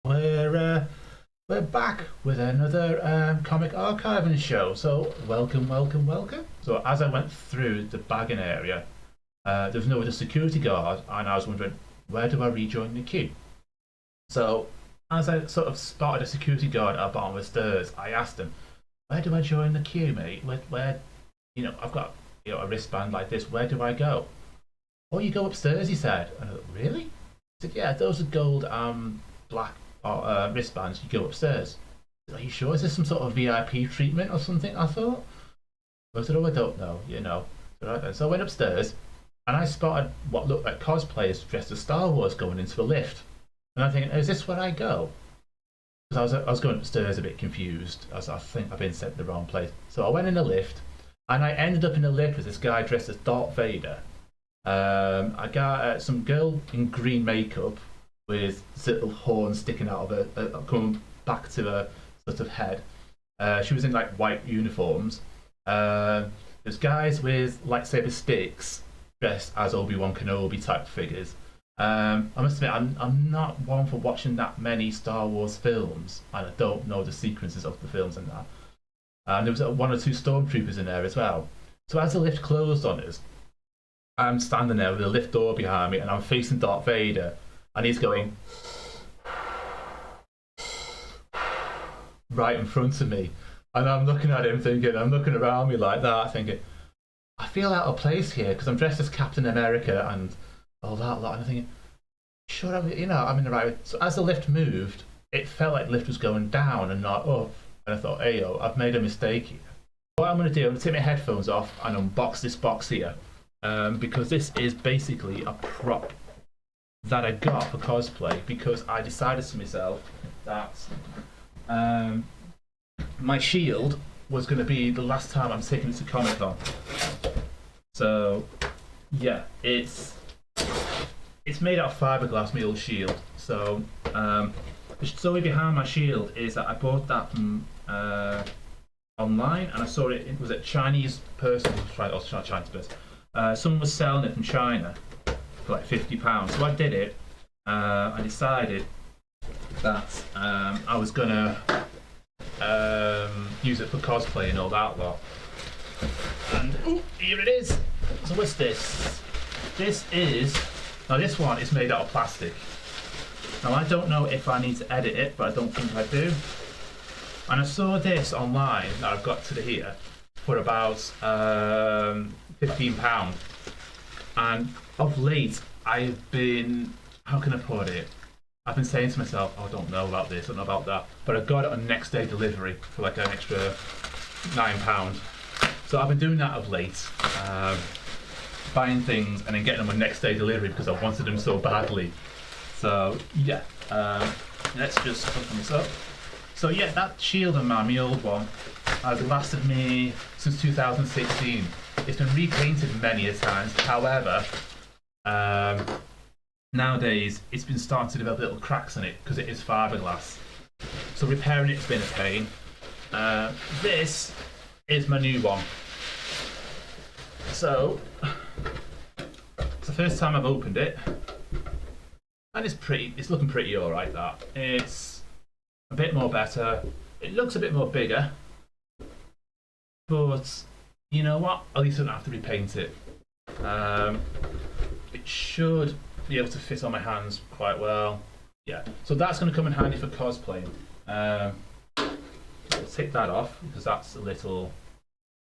We're back with another comic archiving show. So welcome. So as I went through the bagging area, there was no other security guard, and I was wondering, where do I rejoin the queue? So as I sort of spotted a security guard at the bottom of the stairs, I asked him, where do I join the queue, mate? Where I've got a wristband like this. Where do I go? Oh, you go upstairs, he said. And I thought, really? He said, yeah, those are gold black wristbands. You go upstairs. Are you sure? Is this some sort of VIP treatment or something? I thought. I said, oh, I don't know. Right then. So I went upstairs and I spotted what looked like cosplayers dressed as Star Wars going into a lift. And I'm thinking, is this where I go? Because I was going upstairs a bit confused, as I think I've been sent to the wrong place. So I went in the lift and I ended up in the lift with this guy dressed as Darth Vader. I got some girl in green makeup with little horns sticking out of her, coming back to her sort of head. She was in like white uniforms. There's guys with lightsaber sticks dressed as Obi-Wan Kenobi type figures. I must admit, I'm not one for watching that many Star Wars films, and I don't know the sequences of the films and that. And there was one or two stormtroopers in there as well. So as the lift closed on us, I'm standing there with the lift door behind me, and I'm facing Darth Vader, and he's going right in front of me, and I'm looking at him thinking, I'm looking around me like that, thinking, I feel out of place here because I'm dressed as Captain America and all that lot, and I'm thinking, sure, I'm in the right way. So as the lift moved, it felt like the lift was going down and not up, and I thought, hey yo, I've made a mistake here. What I'm going to do, I'm going to take my headphones off and unbox this box here. Because this is basically a prop that I got for cosplay, because I decided to myself that my shield was going to be the last time I'm taking it to Comic Con. So yeah, it's made out of fiberglass, my old shield. So the story behind my shield is that I bought that from online, and I saw it was a Chinese person, Chinese person. Someone was selling it from China for like £50. So I did it. I decided that I was gonna use it for cosplay and all that lot. And here it is. So what's this? This one is made out of plastic. Now I don't know if I need to edit it, but I don't think I do. And I saw this online that I've got to here for about £15, and of late I've been, how can I put it, I've been saying to myself, oh, I don't know about this, I don't know about that, but I got it on next day delivery for like an extra £9. So I've been doing that of late, buying things and then getting them on next day delivery because I wanted them so badly. So yeah, let's just open this up. So yeah, that shield of mine, my old one, has lasted me since 2016. It's been repainted many a times. However, nowadays it's been starting to develop little cracks in it because it is fiberglass. So repairing it's been a pain. This is my new one. So it's the first time I've opened it, and it's looking pretty alright. That it's a bit more better. It looks a bit more bigger, but you know what? At least I don't have to repaint it. It should be able to fit on my hands quite well. Yeah, so that's going to come in handy for cosplaying. I'll take that off because that's a little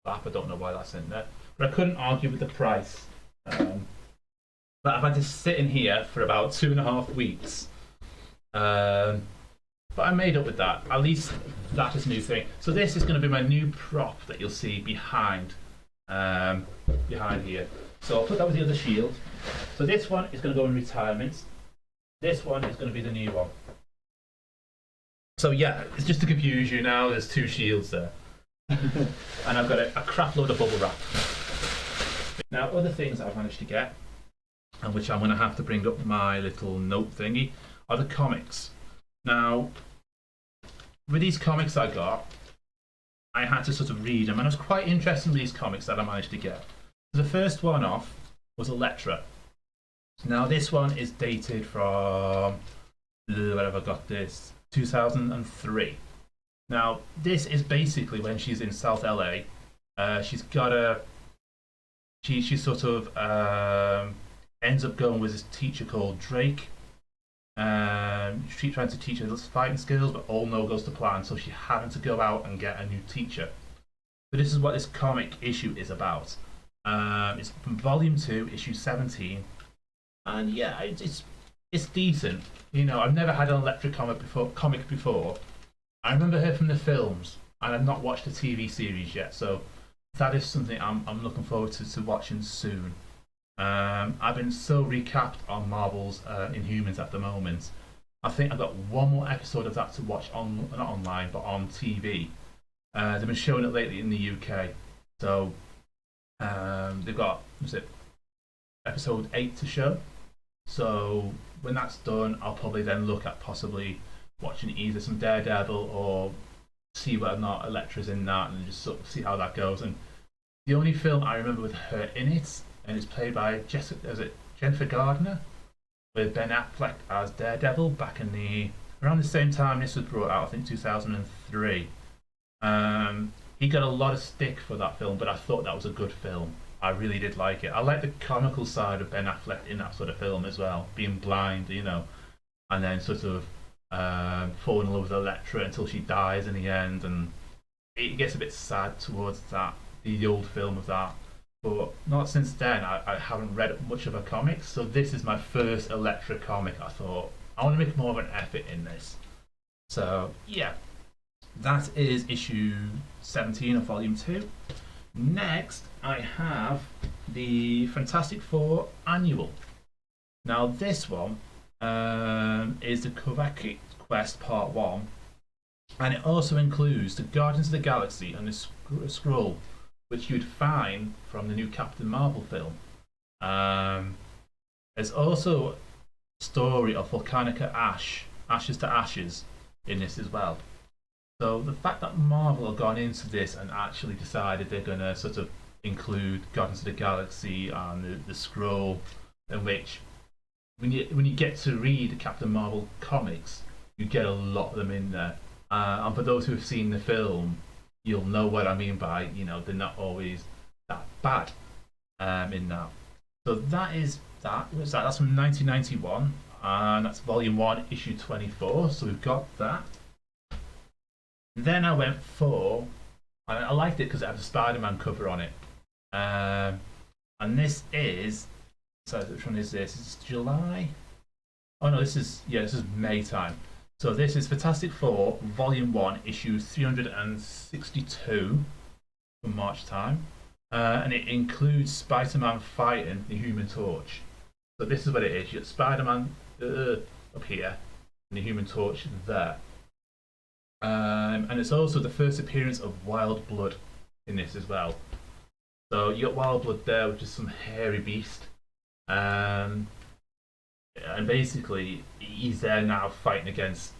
flap. I don't know why that's in there, but I couldn't argue with the price. But I've had to sit in here for about 2.5 weeks. But I made up with that. At least that is a new thing. So this is going to be my new prop that you'll see behind here. So I'll put that with the other shield. So this one is going to go in retirement. This one is going to be the new one. So yeah, it's just to confuse you now. There's two shields there. And I've got a crap load of bubble wrap. Now, other things that I've managed to get, and which I'm going to have to bring up my little note thingy, are the comics. Now, with these comics I got, I had to sort of read them, and I was quite interested in these comics that I managed to get. So the first one off was Elektra. Now this one is dated from where have I got this? 2003. Now, this is basically when she's in South LA. She's got a. She sort of ends up going with this teacher called Drake. She's trying to teach her fighting skills, but all no goes to plan, so she having to go out and get a new teacher. So this is what this comic issue is about. It's from Volume 2, Issue 17, and yeah, it's decent. You know, I've never had an Electric comic before. I remember her from the films, and I've not watched the TV series yet, so that is something I'm looking forward to watching soon. I've been so recapped on Marvel's Inhumans at the moment. I think I've got one more episode of that to watch on, not online, but on TV. They've been showing it lately in the UK, so they've got episode 8 to show. So when that's done, I'll probably then look at possibly watching either some Daredevil or see whether or not Elektra's in that, and just sort of see how that goes. And the only film I remember with her in it, and it's played by Jennifer Gardner, with Ben Affleck as Daredevil back in around the same time this was brought out, I think 2003. He got a lot of stick for that film, but I thought that was a good film. I really did like it. I like the comical side of Ben Affleck in that sort of film as well, being blind, you know, and then sort of falling in love with Elektra until she dies in the end, and it gets a bit sad towards that, the old film of that. But not since then, I haven't read much of her comics, so this is my first Elektra comic. I thought, I want to make more of an effort in this. So, yeah, that is issue 17 of volume 2. Next, I have the Fantastic Four Annual. Now, this one is the Kavaki Quest Part 1, and it also includes the Guardians of the Galaxy and the Skrull, which you'd find from the new Captain Marvel film. There's also a story of Volcanica Ashes to Ashes, in this as well. So the fact that Marvel have gone into this and actually decided they're going to sort of include Guardians of the Galaxy and the Skrull, in which when you get to read the Captain Marvel comics, you get a lot of them in there. And for those who have seen the film, you'll know what I mean by, you know, they're not always that bad in that. So that is that. What's that? That's from 1991, and that's Volume 1, Issue 24. So we've got that. Then I went for, and I liked it because it had a Spider-Man cover on it. And this is, so which one is this? Is this July? Oh no, this is May time. So this is Fantastic Four, Volume 1, Issue 362 from March time. And it includes Spider-Man fighting the Human Torch. So this is what it is. You got Spider-Man up here and the Human Torch there. And it's also the first appearance of Wild Blood in this as well. So you got Wild Blood there, which is some hairy beast. And basically, he's there now fighting against,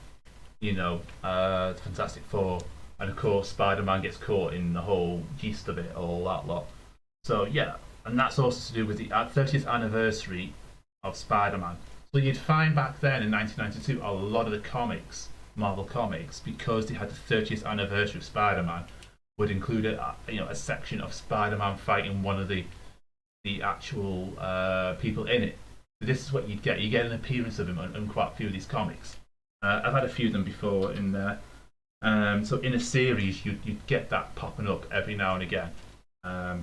you know, the Fantastic Four. And of course, Spider-Man gets caught in the whole gist of it, all that lot. So yeah, and that's also to do with the 30th anniversary of Spider-Man. So you'd find back then in 1992, a lot of the comics, Marvel comics, because they had the 30th anniversary of Spider-Man, would include a section of Spider-Man fighting one of the actual people in it. So this is what you'd get. You get an appearance of him on quite a few of these comics. I've had a few of them before in there. So in a series, you'd get that popping up every now and again. So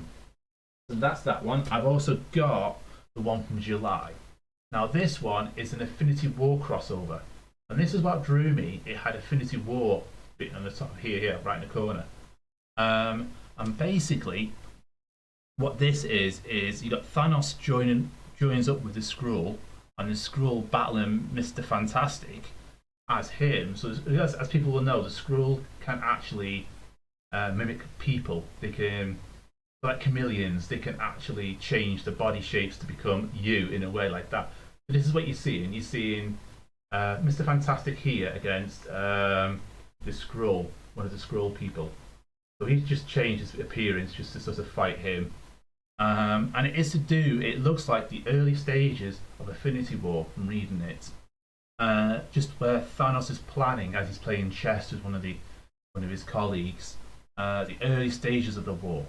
that's that one. I've also got the one from July. Now this one is an Infinity War crossover. And this is what drew me. It had Infinity War bit on the top here, right in the corner. And basically, what this is you got Thanos joins up with the Skrull, and the Skrull battling Mr. Fantastic as him. So as people will know, the Skrull can actually mimic people. They can, like chameleons, they can actually change the body shapes to become you in a way like that. But this is what you're seeing. You're seeing Mr. Fantastic here against the Skrull, one of the Skrull people. So he's just changed his appearance just to sort of fight him. And it is to do, it looks like the early stages of Infinity War from reading it. just where Thanos is planning as he's playing chess with one of his colleagues, the early stages of the war.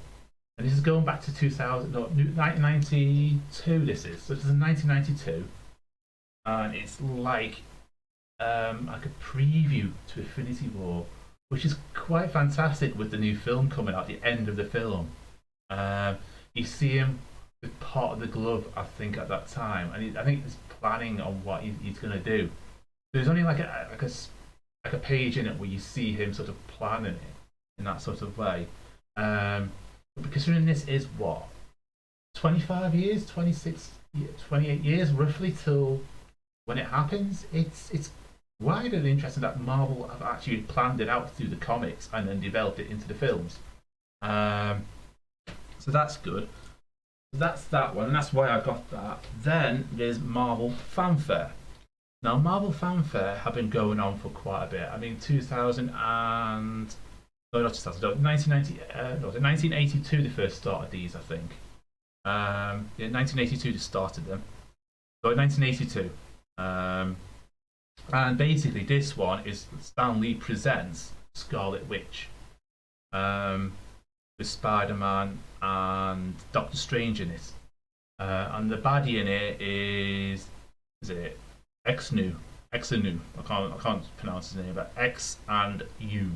And this is going back to 1992. This is so. This is in 1992, and it's like a preview to Infinity War, which is quite fantastic with the new film coming out. At the end of the film, you see him with part of the glove, I think, at that time, and I think he's planning on what he's going to do. There's only like a page in it where you see him sort of planning it in that sort of way. But considering this is what 25 years, 26, 28 years roughly till when it happens, it's wider and interesting that Marvel have actually planned it out through the comics and then developed it into the films. So that's good. That's that one, and that's why I got that. Then there's Marvel Fanfare. Now, Marvel Fanfare have been going on for quite a bit. I mean, 1982 they first started these, I think. 1982 they started them. So 1982. And basically this one is Stan Lee presents Scarlet Witch. With Spider-Man and Doctor Strange in it. And the baddie in it is it Xenu? Xenu. I can't pronounce his name, but X and U.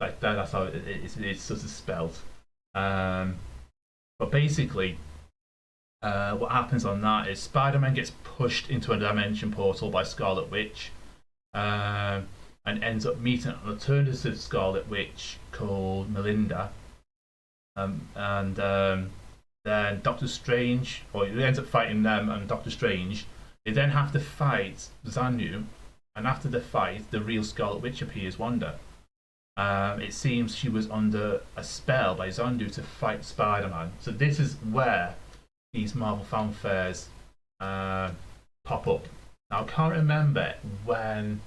Like that, that's how it's sort of spelled. But basically, what happens on that is Spider-Man gets pushed into a dimension portal by Scarlet Witch, and ends up meeting an alternative Scarlet Witch called Melinda. Then Doctor Strange, or he ends up fighting them and Doctor Strange. They then have to fight Xanu, and after the fight, the real Scarlet Witch appears, Wanda. It seems she was under a spell by Xandu to fight Spider-Man. So this is where these Marvel fanfares pop up. Now I can't remember when,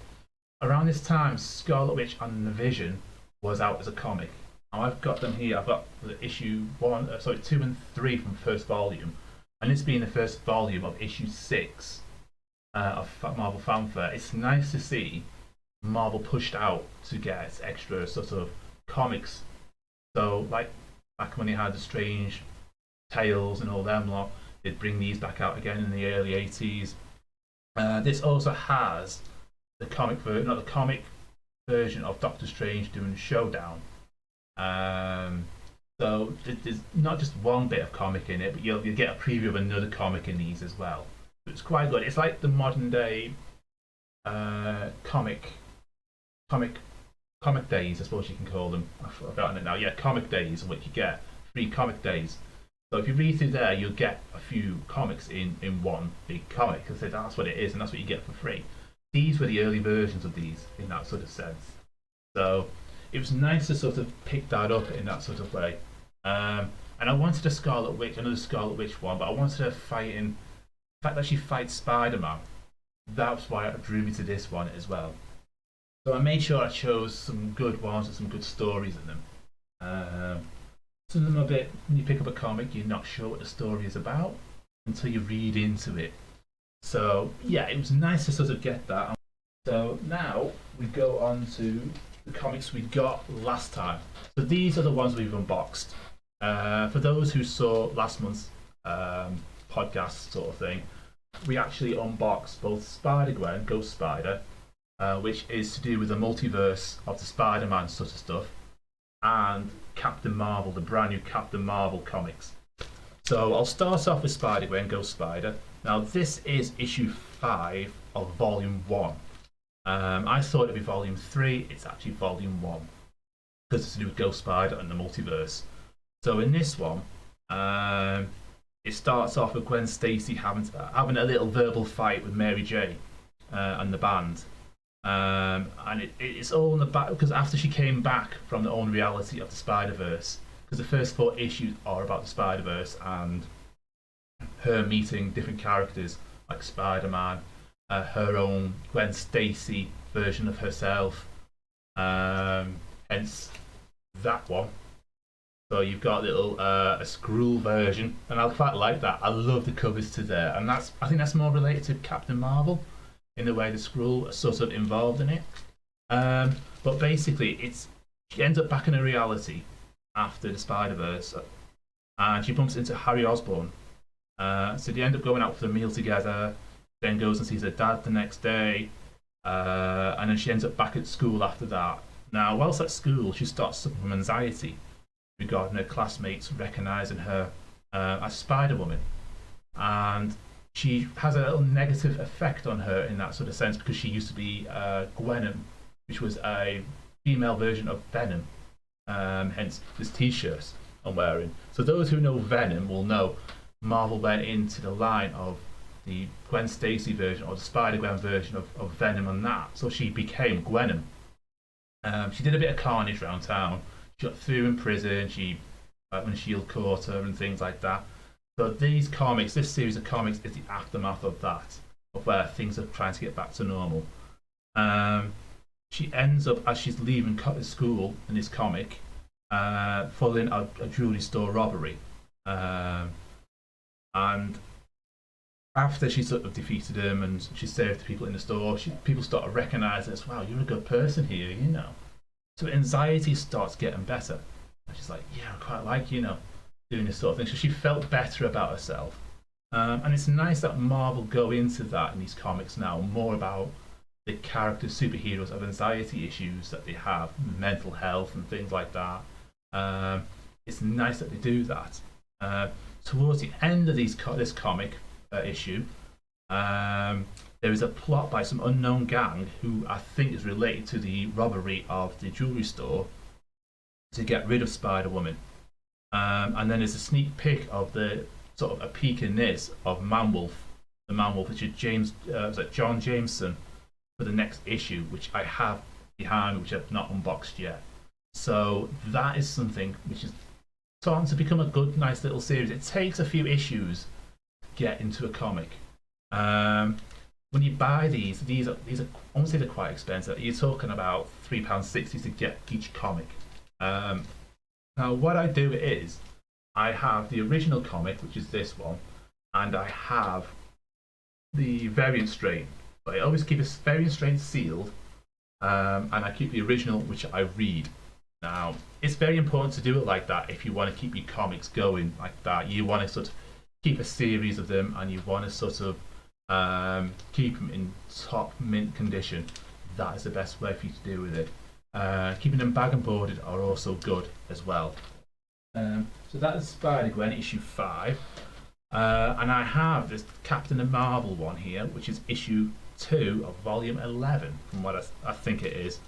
around this time, Scarlet Witch and the Vision was out as a comic. Now I've got them here. I've got the issue 2 and 3 from first volume, and this being the first volume of issue 6 of Marvel Fanfare. It's nice to see Marvel pushed out to get extra sort of comics. So like back when they had the Strange Tales and all them lot, they'd bring these back out again in the early 80s. This also has the comic version, not the comic version of Doctor Strange doing Showdown. So there's not just one bit of comic in it, but you'll get a preview of another comic in these as well. So it's quite good. It's like the modern day comic days, I suppose you can call them. I've forgotten it now. Yeah, comic days, which you get free comic days. So if you read through there, you'll get a few comics in one big comic, because that's what it is, and that's what you get for free. These were the early versions of these in that sort of sense. So it was nice to sort of pick that up in that sort of way. And I wanted a Scarlet Witch, another Scarlet Witch one, but I wanted her fighting, the fact that she fights Spider-Man. That's why it drew me to this one as well. So I made sure I chose some good ones and some good stories in them. Some of them are a bit, when you pick up a comic, you're not sure what the story is about until you read into it. So yeah, it was nice to sort of get that. So now we go on to the comics we got last time. So these are the ones we've unboxed. For those who saw last month's podcast sort of thing, we actually unboxed both Spider-Gwen, Ghost Spider, which is to do with the multiverse of the Spider-Man sort of stuff, and Captain Marvel, the brand new Captain Marvel comics. So I'll start off with Spider-Gwen, Ghost Spider. Now this is issue 5 of volume 1. I thought it'd be volume 3, it's actually volume 1, because it's to do with Ghost Spider and the multiverse. So in this one, it starts off with Gwen Stacy having a little verbal fight with Mary J. And the band. And it's all in the back, because after she came back from the own reality of the Spider-Verse, because the first 4 issues are about the Spider-Verse and her meeting different characters like Spider-Man, her own Gwen Stacy version of herself, hence that one. So you've got a little a Skrull version, and I quite like that. I love the covers to there, and I think that's more related to Captain Marvel in the way the Skrull are sort of involved in it. But basically, she ends up back in a reality after the Spider-Verse, and she bumps into Harry Osborn. So they end up going out for a meal together, then goes and sees her dad the next day, and then she ends up back at school after that. Now, whilst at school, she starts suffering from anxiety regarding her classmates recognising her as Spider-Woman. And she has a little negative effect on her in that sort of sense because she used to be Gwen, which was a female version of Venom, hence this t-shirt I'm wearing. So those who know Venom will know Marvel went into the line of the Gwen Stacy version or the Spider-Gwen version of Venom and that. So she became Gwenom. She did a bit of carnage around town. She got through in prison. When S.H.I.E.L.D. caught her and things like that. So this series of comics is the aftermath of that, of where things are trying to get back to normal. She ends up, as she's leaving school in this comic, following a jewelry store robbery. And after she sort of defeated him and she saved the people in the store, people start to recognise this. Wow, you're a good person here, you know. So anxiety starts getting better. And she's like, yeah, I quite like, you know, doing this sort of thing. So she felt better about herself. And it's nice that Marvel go into that in these comics now, more about the characters, superheroes of anxiety issues that they have, mental health and things like that. It's nice that they do that. Towards the end of this comic issue, there is a plot by some unknown gang who I think is related to the robbery of the jewelry store to get rid of Spider-Woman. And then there's a sneak peek of the sort of a peek in this of Man-Wolf, the Man-Wolf, which is John Jameson for the next issue, which I have behind me, which I've not unboxed yet. So that is something which is starting to become a good, nice little series. It takes a few issues to get into a comic. When you buy these are honestly they're quite expensive. You're talking about £3.60 to get each comic. Now what I do is I have the original comic, which is this one, and I have the variant strain. But I always keep a variant strain sealed, and I keep the original, which I read. Now it's very important to do it like that if you want to keep your comics going like that. You want to sort of keep a series of them, and you want to sort of keep them in top mint condition. That is the best way for you to do with it. Keeping them bag and boarded are also good as well. So that is Spider-Gwen issue 5. And I have this Captain Marvel one here, which is issue 2 of volume 11, from what I think it is.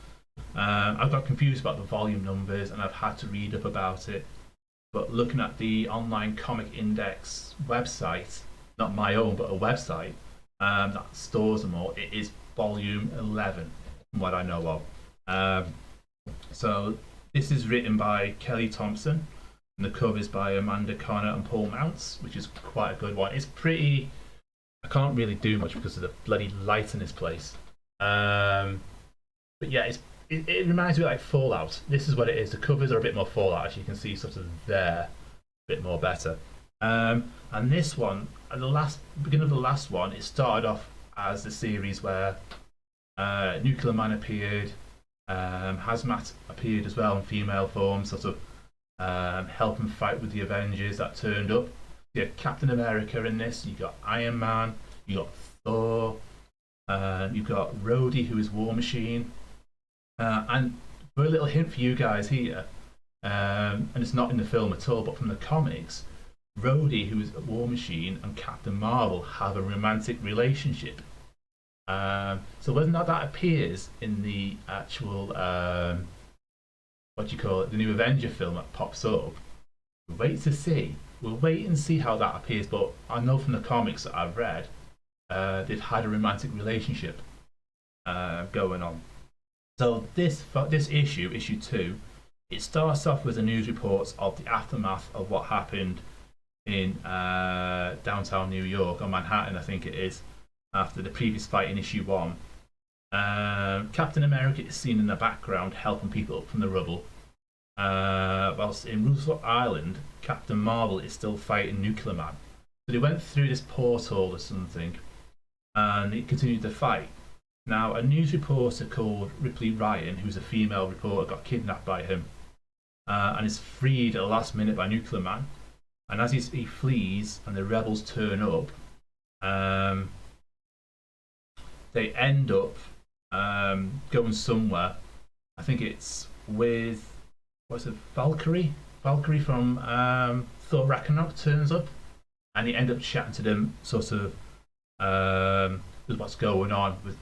I got confused about the volume numbers and I've had to read up about it. But looking at the online comic index website, not my own, but a website that stores them all, it is volume 11, from what I know of. So this is written by Kelly Thompson, and the cover is by Amanda Connor and Paul Mounts, which is quite a good one. It's pretty. I can't really do much because of the bloody light in this place. But yeah, it reminds me of like Fallout. This is what it is. The covers are a bit more Fallout, as you can see, sort of there, a bit more better. And this one, at the beginning of the last one, it started off as the series where Nuclear Man appeared. Hazmat appeared as well in female form, sort of helping fight with the Avengers that turned up. You had Captain America in this, you got Iron Man, you got Thor, you've got Rhodey, who is War Machine. And for a little hint for you guys here, and it's not in the film at all, but from the comics, Rhodey, who is War Machine, and Captain Marvel have a romantic relationship. So whether or not that appears in the actual, what do you call it, the new Avenger film that pops up, we'll wait to see. We'll wait and see how that appears, but I know from the comics that I've read, they've had a romantic relationship going on. So this issue 2, it starts off with the news reports of the aftermath of what happened in downtown New York, or Manhattan I think it is, after the previous fight in issue 1. Captain America is seen in the background helping people up from the rubble. Whilst in Roosevelt Island, Captain Marvel is still fighting Nuclear Man. So they went through this portal or something, and they continued to fight. Now, a news reporter called Ripley Ryan, who's a female reporter, got kidnapped by him and is freed at the last minute by Nuclear Man. And as he flees and the rebels turn up, they end up going somewhere. I think it's with, what's it, Valkyrie? Valkyrie from Thor Ragnarok turns up, and he ends up chatting to them, sort of, with what's going on with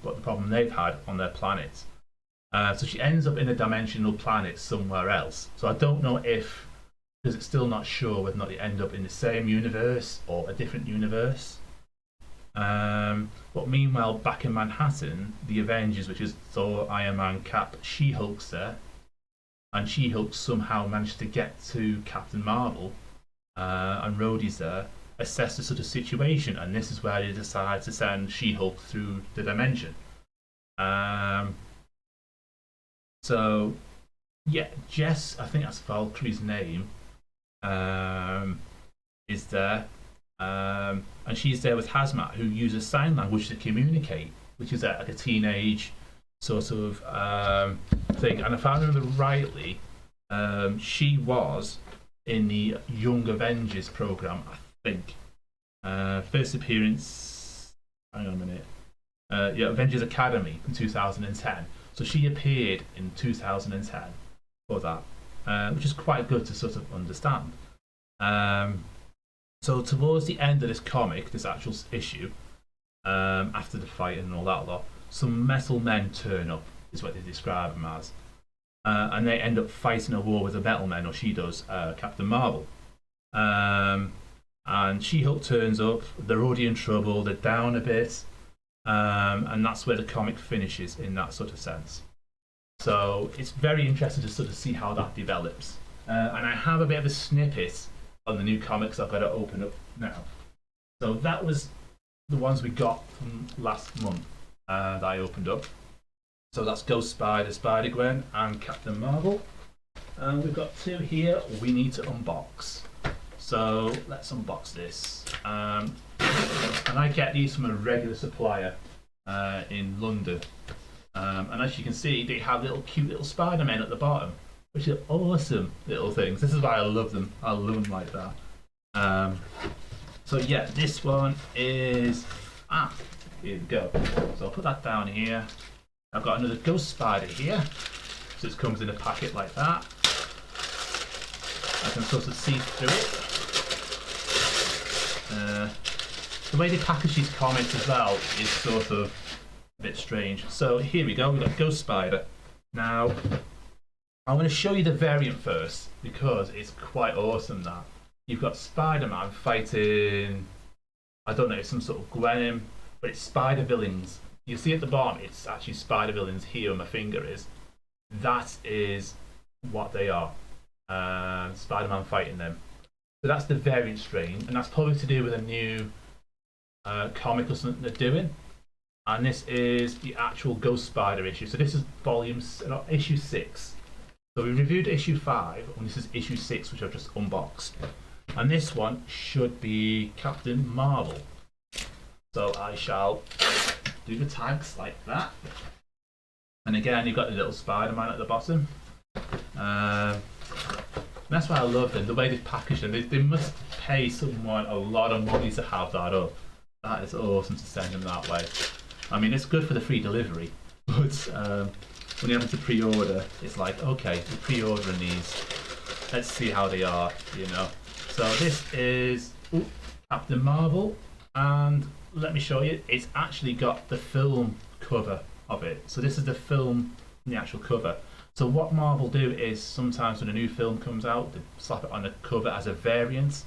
what the problem they've had on their planet. So she ends up in a dimensional planet somewhere else. So I don't know if, because it's still not sure whether or not they end up in the same universe or a different universe. But meanwhile, back in Manhattan, the Avengers, which is Thor, Iron Man, Cap, She-Hulk's there, and She-Hulk somehow managed to get to Captain Marvel, and Rhodey's there, assess the sort of situation, and this is where they decide to send She-Hulk through the dimension. So, yeah, Jess, I think that's Valkyrie's name, is there. And she's there with Hazmat, who uses sign language to communicate, which is like a teenage sort of thing. And if I remember rightly, she was in the Young Avengers program, I think. First appearance, hang on a minute. Yeah, Avengers Academy in 2010. So she appeared in 2010 for that, which is quite good to sort of understand. So towards the end of this comic, this actual issue, after the fight and all that lot, some metal men turn up, is what they describe them as. And they end up fighting a war with the metal men, or she does, Captain Marvel. And She-Hulk turns up, they're already in trouble, they're down a bit, and that's where the comic finishes in that sort of sense. So it's very interesting to sort of see how that develops. And I have a bit of a snippet on the new comics I've got to open up now. So that was the ones we got from last month that I opened up. So that's Ghost Spider, Spider-Gwen, and Captain Marvel. And we've got two here we need to unbox. So let's unbox this. And I get these from a regular supplier in London. And as you can see, they have little cute little Spider-Men at the bottom, which are awesome little things. This is why I love them. I love them like that. So yeah, this one is, here we go. So I'll put that down here. I've got another Ghost Spider here. So it comes in a packet like that. I can sort of see through it. The way they package these comics as well is sort of a bit strange. So here we go, we've got Ghost Spider. Now, I'm going to show you the variant first because it's quite awesome that. You've got Spider-Man fighting, I don't know, it's some sort of Gwen, but it's spider villains. You see at the bottom, it's actually spider villains here where my finger is. That is what they are. Spider-Man fighting them. So that's the variant strain, and that's probably to do with a new comic or something they're doing. And this is the actual Ghost Spider issue. So this is issue 6. So we reviewed issue 5, and this is issue 6, which I've just unboxed. And this one should be Captain Marvel. So I shall do the tags like that. And again, you've got the little Spider-Man at the bottom. That's why I love them, the way they've packaged them. They must pay someone a lot of money to have that up. That is awesome to send them that way. I mean, it's good for the free delivery, but when you have to pre-order, it's like, okay, we're pre-ordering these. Let's see how they are, you know. So this is Captain Marvel, and let me show you. It's actually got the film cover of it. So this is the film, the actual cover. So what Marvel do is sometimes when a new film comes out, they slap it on the cover as a variant.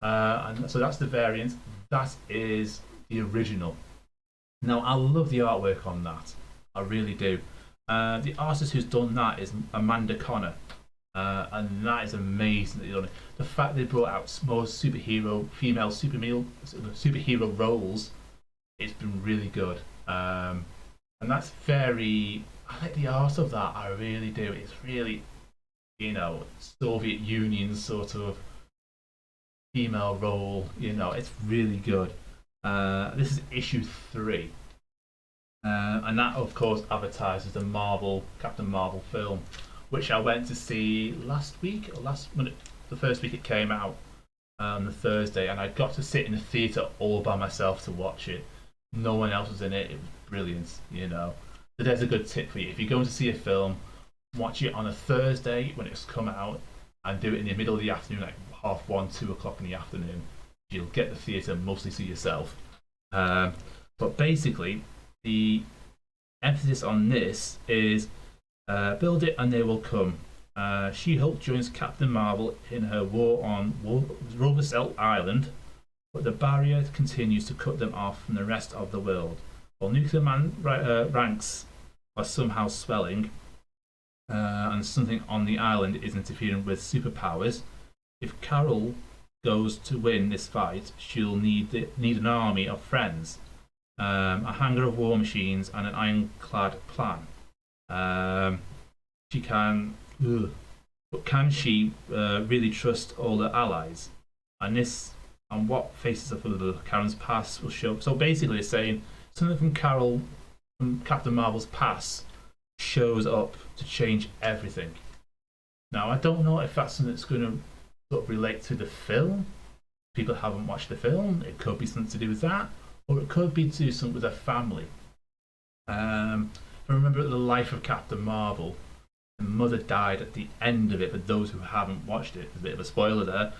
And so that's the variant. That is the original. Now, I love the artwork on that. I really do. The artist who's done that is Amanda Connor. And that is amazing that they've done it. The fact they brought out more female superhero roles, it's been really good. And that's very, I like the art of that, I really do. It's really, you know, Soviet Union sort of female role, you know, it's really good. This is issue 3. And that, of course, advertises the Marvel Captain Marvel film, which I went to see last week, or the first week it came out on the Thursday, and I got to sit in the theatre all by myself to watch it. No one else was in it. It was brilliant. So there's a good tip for you. If you're going to see a film, watch it on a Thursday when it's come out, and do it in the middle of the afternoon, like 1:30, 2 o'clock in the afternoon. You'll get the theatre mostly to yourself. But basically, the emphasis on this is build it and they will come. She-Hulk joins Captain Marvel in her war on Rovasel Island, but the barrier continues to cut them off from the rest of the world. While nuclear ranks are somehow swelling, and something on the island is interfering with superpowers, if Carol goes to win this fight, she'll need an army of friends, a hangar of war machines, and an ironclad plan. She can, but can she really trust all the allies? And what faces of Karen's past will show. So basically, it's saying something from Captain Marvel's past shows up to change everything. Now, I don't know if that's something that's going to sort of relate to the film. People haven't watched the film. It could be something to do with that, or it could be to do something with her family. I remember the life of Captain Marvel. Her mother died at the end of it. For those who haven't watched it, a bit of a spoiler there.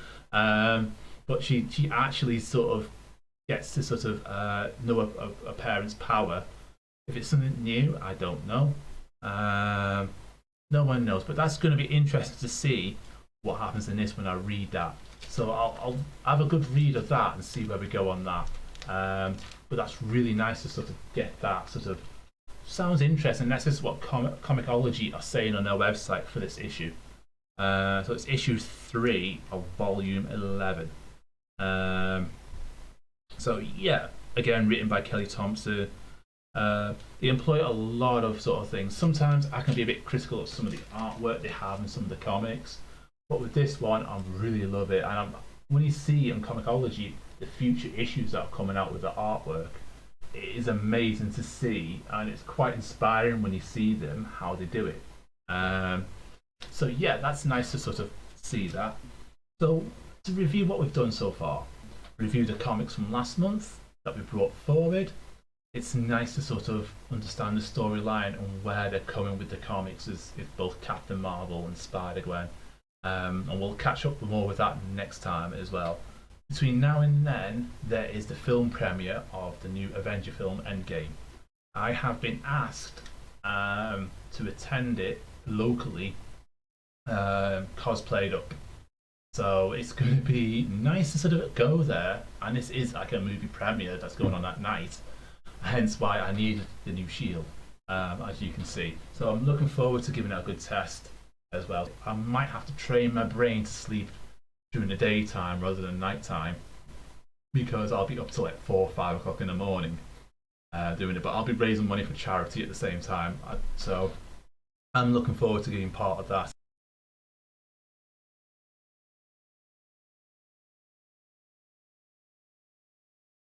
But she actually sort of gets to sort of know a parent's power. If it's something new, I don't know. No one knows, but that's going to be interesting to see what happens in this when I read that. So I'll have a good read of that and see where we go on that. But that's really nice to sort of get that sort of sounds interesting. That's just what Comicology are saying on their website for this issue. So it's issue 3 of volume 11. So yeah, again written by Kelly Thompson. They employ a lot of sort of things. Sometimes I can be a bit critical of some of the artwork they have in some of the comics, but with this one, I really love it. And when you see on Comicology the future issues that are coming out with the artwork, it is amazing to see, and it's quite inspiring when you see them how they do it. So yeah, that's nice to sort of see that. So to review what we've done so far, review the comics from last month that we brought forward. It's nice to sort of understand the storyline and where they're coming with the comics as both Captain Marvel and Spider-Gwen. And we'll catch up more with that next time as well. Between now and then, there is the film premiere of the new Avenger film Endgame. I have been asked to attend it locally, cosplayed up. So it's going to be nice to sort of go there, and this is like a movie premiere that's going on that night. Hence why I needed the new shield, as you can see. So I'm looking forward to giving it a good test as well. I might have to train my brain to sleep during the daytime rather than nighttime, because I'll be up till like 4 or 5 o'clock in the morning doing it. But I'll be raising money for charity at the same time. So I'm looking forward to being part of that.